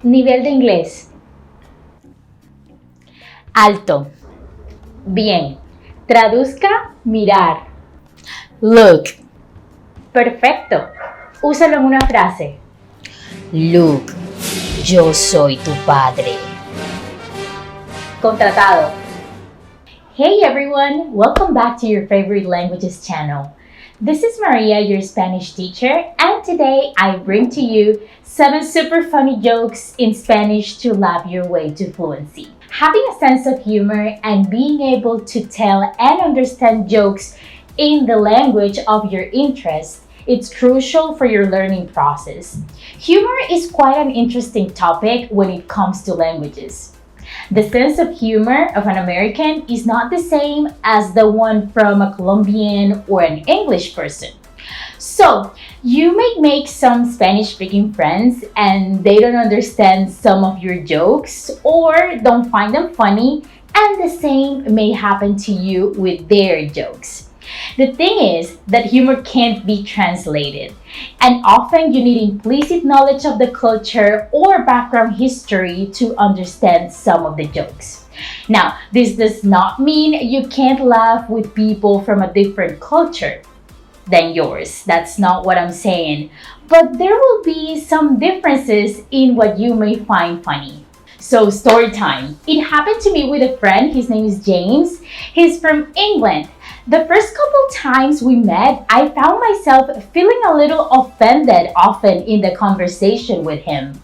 Nivel de inglés. Alto. Bien. Traduzca mirar. Look. Perfecto. Úsalo en una frase. Look, yo soy tu padre. Contratado. Hey everyone, welcome back to your favorite languages channel. This is Maria, your Spanish teacher, and today I bring to you 7 super funny jokes in Spanish to laugh your way to fluency. Having a sense of humor and being able to tell and understand jokes in the language of your interest, it's crucial for your learning process. Humor is quite an interesting topic when it comes to languages. The sense of humor of an American is not the same as the one from a Colombian or an English person. So, you may make some Spanish-speaking friends and they don't understand some of your jokes or don't find them funny, and the same may happen to you with their jokes. The thing is that humor can't be translated, and often you need implicit knowledge of the culture or background history to understand some of the jokes. Now, this does not mean you can't laugh with people from a different culture than yours. That's not what I'm saying. But there will be some differences in what you may find funny. So, story time. It happened to me with a friend. His name is James. He's from England. The first couple times we met, I found myself feeling a little offended often in the conversation with him.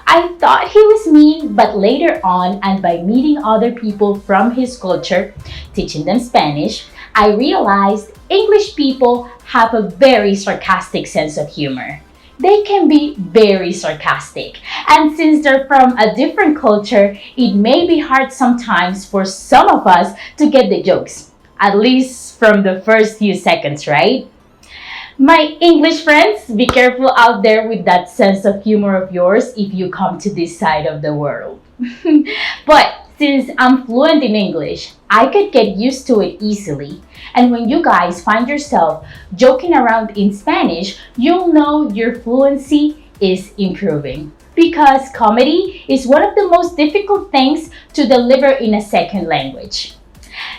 I thought he was mean, but later on, and by meeting other people from his culture, teaching them Spanish, I realized English people have a very sarcastic sense of humor. They can be very sarcastic. And since they're from a different culture, it may be hard sometimes for some of us to get the jokes. At least from the first few seconds, right? My English friends, be careful out there with that sense of humor of yours if you come to this side of the world. But since I'm fluent in English, I could get used to it easily. And when you guys find yourself joking around in Spanish, you'll know your fluency is improving. Because comedy is one of the most difficult things to deliver in a second language.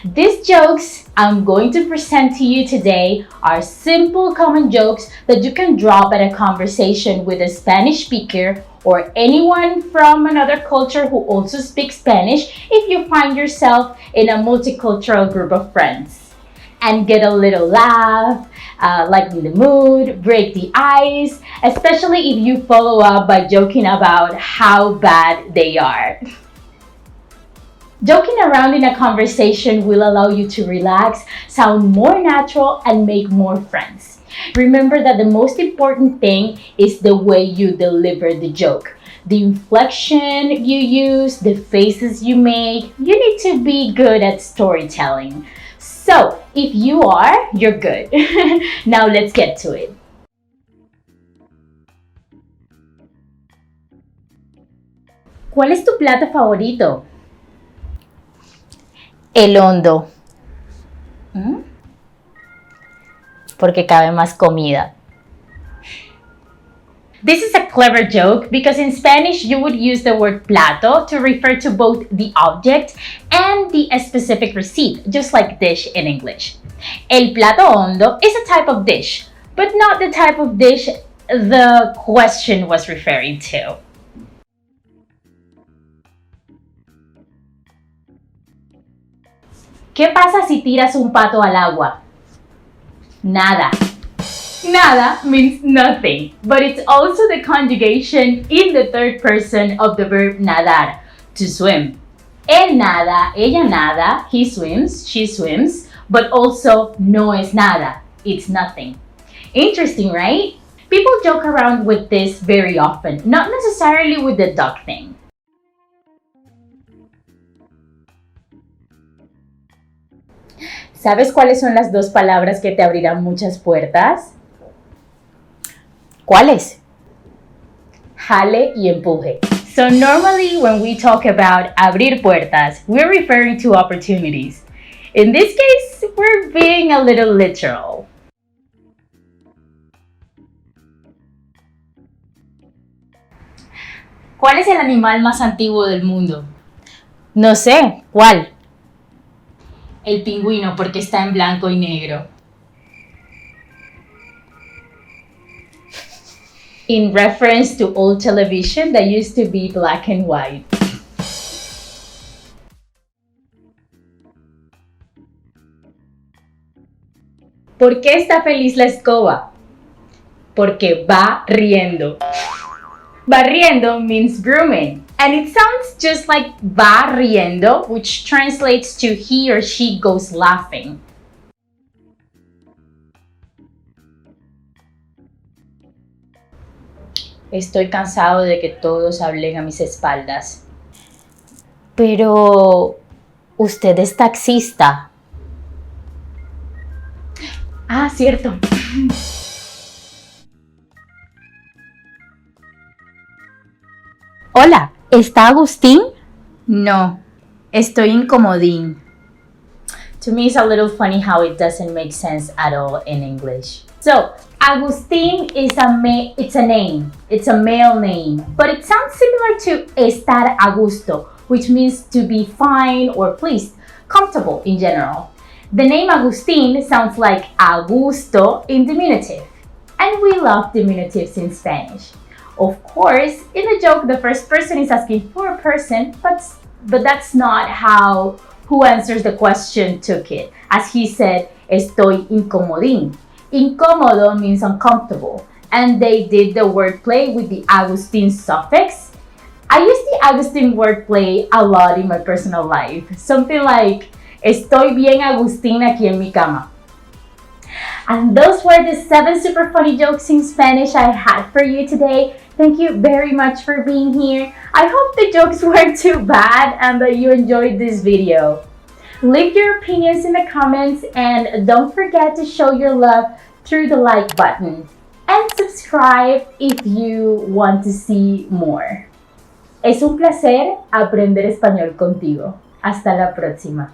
These jokes I'm going to present to you today are simple common jokes that you can drop at a conversation with a Spanish speaker or anyone from another culture who also speaks Spanish if you find yourself in a multicultural group of friends. And get a little laugh, lighten the mood, break the ice, especially if you follow up by joking about how bad they are. Joking around in a conversation will allow you to relax, sound more natural, and make more friends. Remember that the most important thing is the way you deliver the joke. The inflection you use, the faces you make. You need to be good at storytelling. So, if you are, you're good. Now let's get to it. ¿Cuál es tu plato favorito? El hondo. Porque cabe más comida. This is a clever joke because in Spanish you would use the word plato to refer to both the object and the specific receipt, just like dish in English. El plato hondo is a type of dish, but not the type of dish the question was referring to. ¿Qué pasa si tiras un pato al agua? Nada. Nada means nothing, but it's also the conjugation in the third person of the verb nadar, to swim. Él nada, ella nada, he swims, she swims, but also no es nada, it's nothing. Interesting, right? People joke around with this very often, not necessarily with the duck thing. ¿Sabes cuáles son las 2 palabras que te abrirán muchas puertas? ¿Cuáles? Hale y empuje. So normally when we talk about abrir puertas, we're referring to opportunities. In this case, we're being a little literal. ¿Cuál es el animal más antiguo del mundo? No sé, ¿cuál? El pingüino, porque está en blanco y negro. In reference to old television that used to be black and white. ¿Por qué está feliz la escoba? Porque va riendo. Barriendo means grooming, and it sounds just like va riendo, which translates to he or she goes laughing. Estoy cansado de que todos hablen a mis espaldas. Pero usted es taxista. Ah, cierto. Hola, ¿está Agustín? No, estoy incomodín. To me, it's a little funny how it doesn't make sense at all in English. So, Agustín is it's a name. It's a male name, but it sounds similar to estar a gusto, which means to be fine or pleased, comfortable in general. The name Agustín sounds like a gusto in diminutive, and we love diminutives in Spanish. Of course, in the joke, the first person is asking for a person, but that's not how who answers the question took it. As he said, estoy incomodín. Incómodo means uncomfortable, and they did the wordplay with the Agustín suffix. I use the Agustín wordplay a lot in my personal life. Something like, estoy bien Agustín aquí en mi cama. And those were the 7 super funny jokes in Spanish I had for you today. Thank you very much for being here. I hope the jokes weren't too bad and that you enjoyed this video. Leave your opinions in the comments and don't forget to show your love through the like button. And subscribe if you want to see more. Es un placer aprender español contigo. Hasta la próxima.